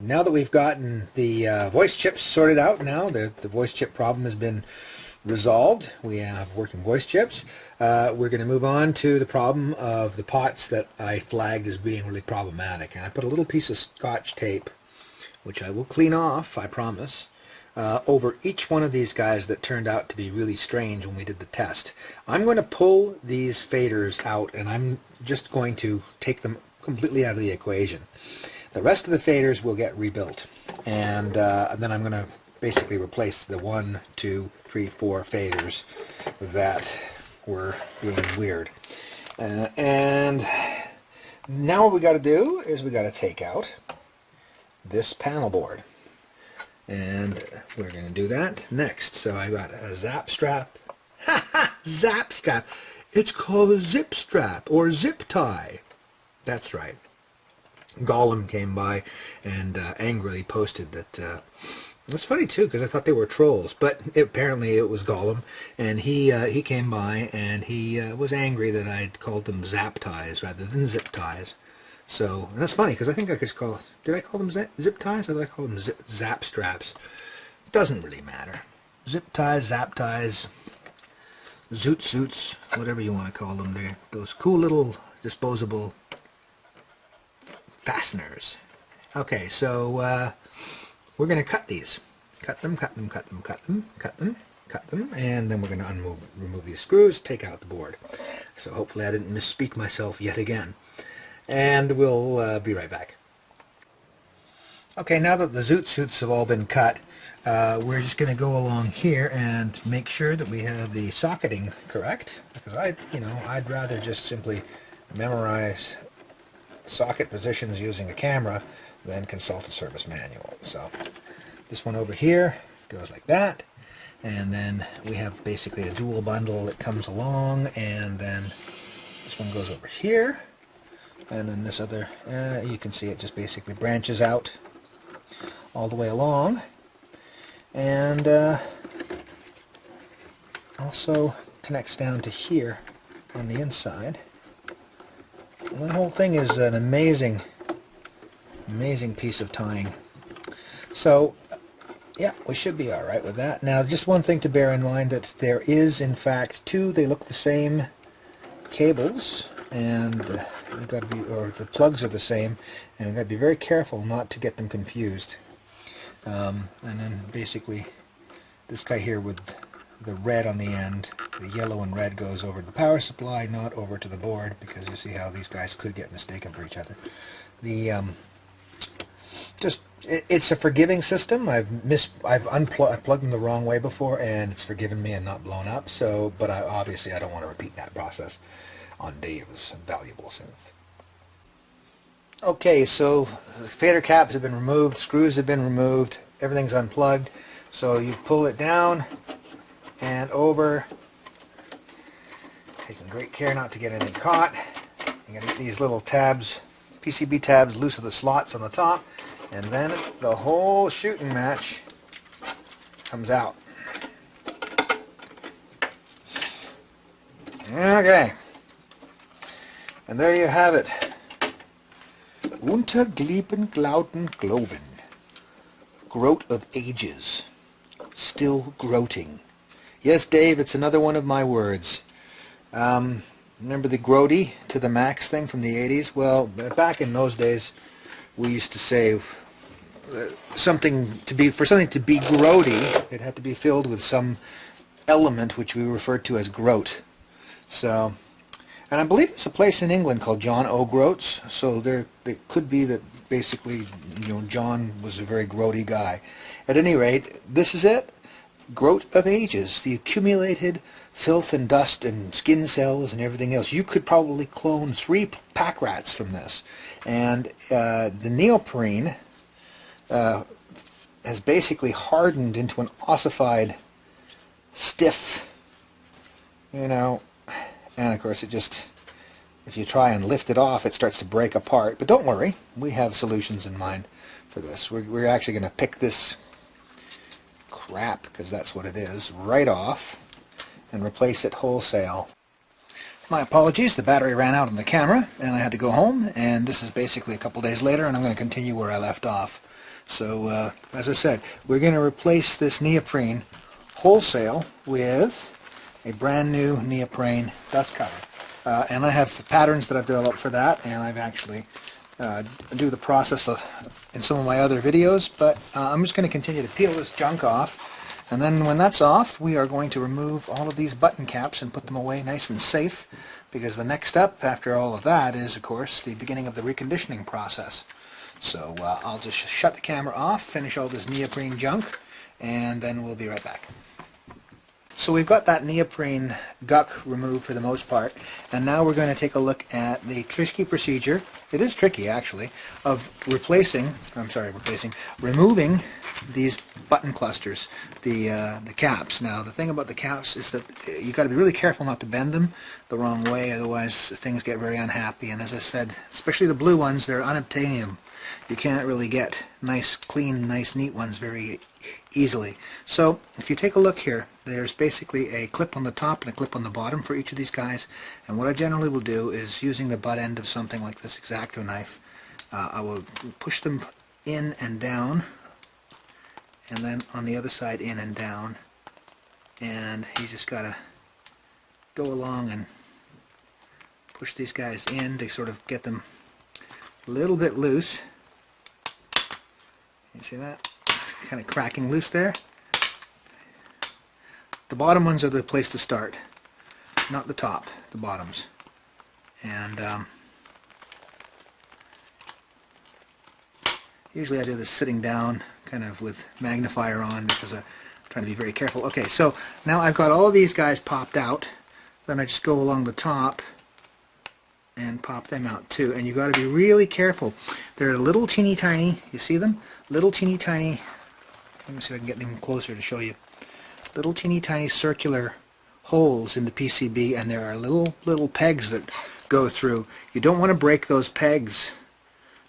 now that we've gotten the voice chips sorted out now, the voice chip problem has been resolved. We have working voice chips. We're going to move on to the problem of the pots that I flagged as being really problematic. And I put a little piece of Scotch tape, which I will clean off, I promise, over each one of these guys that turned out to be really strange when we did the test. I'm going to pull these faders out, and I'm just going to take them completely out of the equation. The rest of the faders will get rebuilt, and then I'm going to basically replace the 1, 2, 3, 4 faders that were being weird. And now what we got to do is we got to take out this panel board, and we're going to do that next. So I got a zap strap. Zap strap. It's called a zip strap or zip tie. That's right. Gollum came by and angrily posted that. It's funny too, because I thought they were trolls, but apparently it was Gollum, and he came by and he was angry that I'd called them zap ties rather than zip ties. So, and that's funny because I think I could call. Did I call them zip ties? Or did I call them zap straps? It doesn't really matter. Zip ties, zap ties, zoot suits, whatever you want to call them. They're those cool little disposable fasteners. Okay, so we're going to cut these. Cut them, cut them, cut them, cut them, cut them, cut them, and then we're going to remove these screws, take out the board. So hopefully I didn't misspeak myself yet again. And we'll be right back. Okay, now that the zoot suits have all been cut, we're just going to go along here and make sure that we have the socketing correct, because I'd rather just simply memorize socket positions using a camera than consult a service manual. So this one over here goes like that, and then we have basically a dual bundle that comes along, and then this one goes over here, and then this other, you can see it just basically branches out all the way along, and also connects down to here on the inside. And the whole thing is an amazing piece of tying. So yeah, we should be all right with that. Now, just one thing to bear in mind, that there is in fact two, they look the same, cables, and we've got to be, or the plugs are the same, and we've got to be very careful not to get them confused. And then basically this guy here with the red on the end, the yellow and red goes over to the power supply, not over to the board, because you see how these guys could get mistaken for each other. The it's a forgiving system. I've plugged them the wrong way before, and it's forgiven me and not blown up. So, but obviously I don't want to repeat that process on Dave's valuable synth. Okay, so the fader caps have been removed, screws have been removed, everything's unplugged. So you pull it down and over, taking great care not to get anything caught. You gotta get these little tabs, PCB tabs, loose of the slots on the top, and then the whole shooting match comes out. Okay, and there you have it. Unterglieben, Glauten, Globen. Groat of ages. Still groating. Yes, Dave, it's another one of my words. Remember the grody to the max thing from the 80s? Well, back in those days, we used to say something to be grody, it had to be filled with some element which we referred to as groat. So, and I believe there's a place in England called John O'Groats, so there it could be that basically, John was a very grody guy. At any rate, this is it. Groat of ages, the accumulated filth and dust and skin cells and everything else. You could probably clone 3 Packrats from this. And the neoprene has basically hardened into an ossified, stiff, and of course it just, if you try and lift it off, it starts to break apart. But don't worry, we have solutions in mind for this. We're actually going to pick this crap, because that's what it is, right off and replace it wholesale. My apologies, the battery ran out on the camera and I had to go home, and this is basically a couple days later, and I'm going to continue where I left off. So as I said, we're going to replace this neoprene wholesale with a brand new neoprene dust cutter. And I have patterns that I've developed for that, and I've actually do the process in some of my other videos, but I'm just going to continue to peel this junk off, and then when that's off, we are going to remove all of these button caps and put them away nice and safe, because the next step after all of that is, of course, the beginning of the reconditioning process. So I'll just shut the camera off, finish all this neoprene junk, and then we'll be right back. So we've got that neoprene guck removed for the most part, and now we're going to take a look at the tricky procedure. It is tricky actually, of removing these button clusters, the caps. Now the thing about the caps is that you got to be really careful not to bend them the wrong way, otherwise things get very unhappy. And as I said, especially the blue ones, they're unobtainium. You can't really get nice, clean, nice, neat ones very easily. So if you take a look here, there's basically a clip on the top and a clip on the bottom for each of these guys. And what I generally will do is, using the butt end of something like this X-Acto knife, I will push them in and down, and then on the other side in and down. And you just gotta go along and push these guys in to sort of get them a little bit loose. You see that? It's kind of cracking loose there. The bottom ones are the place to start, not the top, the bottoms. And usually I do this sitting down, kind of with magnifier on, because I'm trying to be very careful. Okay, so now I've got all of these guys popped out. Then I just go along the top and pop them out too. And you've got to be really careful. They're little teeny tiny, you see them? Little teeny tiny, let me see if I can get them closer to show you. Little teeny tiny circular holes in the PCB, and there are little pegs that go through. You don't want to break those pegs,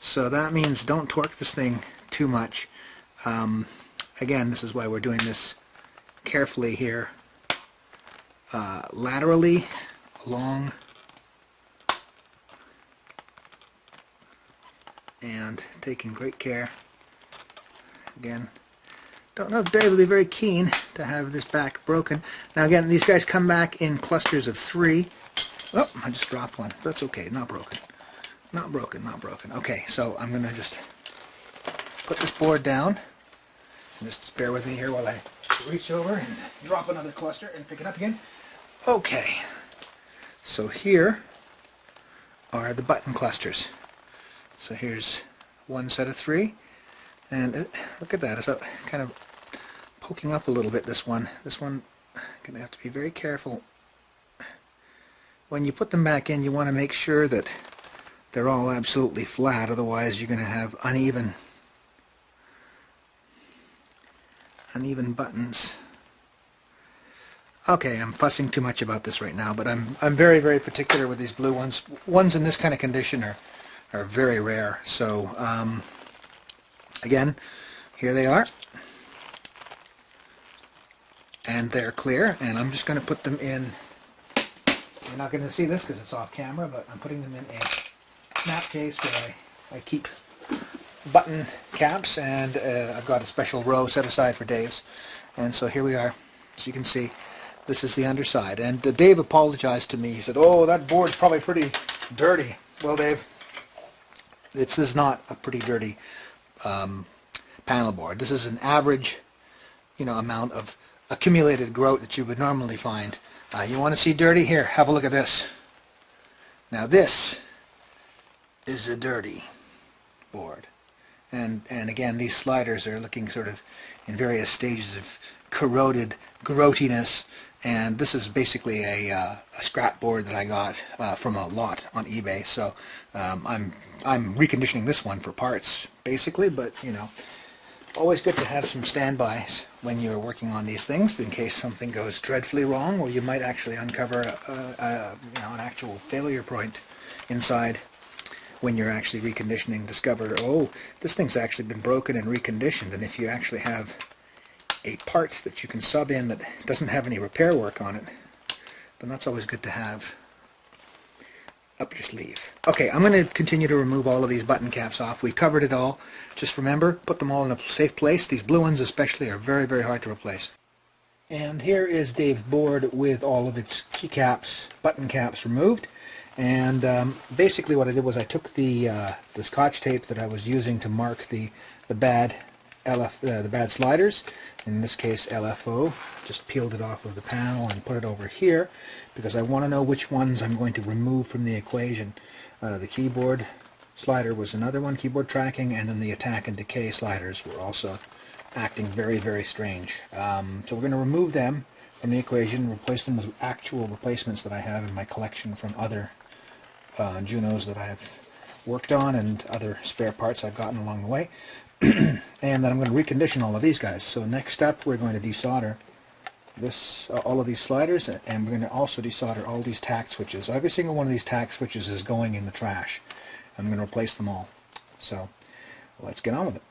so that means don't torque this thing too much. Again, this is why we're doing this carefully here, laterally along, and taking great care. Again, don't know if Dave will be very keen to have this back broken. Now again, these guys come back in clusters of 3. Oh, I just dropped one. That's okay, not broken. Not broken, not broken. Okay, so I'm going to just put this board down. Just bear with me here while I reach over and drop another cluster and pick it up again. Okay, so here are the button clusters. So here's one set of 3. And look at that, it's kind of poking up a little bit, this one. This one, I'm going to have to be very careful. When you put them back in, you want to make sure that they're all absolutely flat, otherwise you're going to have uneven buttons. Okay, I'm fussing too much about this right now, but I'm very, very particular with these blue ones. Ones in this kind of condition are very rare. So again, here they are, and they're clear, and I'm just going to put them in. You're not going to see this because it's off camera, but I'm putting them in a snap case where I keep button caps, and I've got a special row set aside for Dave's. And so here we are. As you can see, this is the underside. And Dave apologized to me. He said, "Oh, that board's probably pretty dirty." Well, Dave, this is not a pretty dirty panel board. This is an average, amount of accumulated grout that you would normally find. You want to see dirty? Here, have a look at this. Now this is a dirty board, and again, these sliders are looking sort of in various stages of corroded groutiness. And this is basically a scrap board that I got from a lot on eBay. So I'm reconditioning this one for parts, basically. But always good to have some standbys when you're working on these things, in case something goes dreadfully wrong, or you might actually uncover an actual failure point inside when you're actually reconditioning. Discover, oh, this thing's actually been broken and reconditioned. And if you actually have a part that you can sub in that doesn't have any repair work on it, then that's always good to have. up your sleeve. Okay, I'm going to continue to remove all of these button caps off. We covered it all. Just remember, put them all in a safe place. These blue ones especially are very, very hard to replace. And here is Dave's board with all of its keycaps, button caps removed. And basically what I did was I took the Scotch tape that I was using to mark the bad the bad sliders, in this case LFO, just peeled it off of the panel and put it over here because I want to know which ones I'm going to remove from the equation. The keyboard slider was another one, keyboard tracking, and then the attack and decay sliders were also acting very, very strange. So we're going to remove them from the equation, replace them with actual replacements that I have in my collection from other Junos that I've worked on and other spare parts I've gotten along the way. And then I'm going to recondition all of these guys. So next up we're going to desolder this, all of these sliders, and we're going to also desolder all these tact switches. Every single one of these tact switches is going in the trash. I'm going to replace them all. So let's get on with it.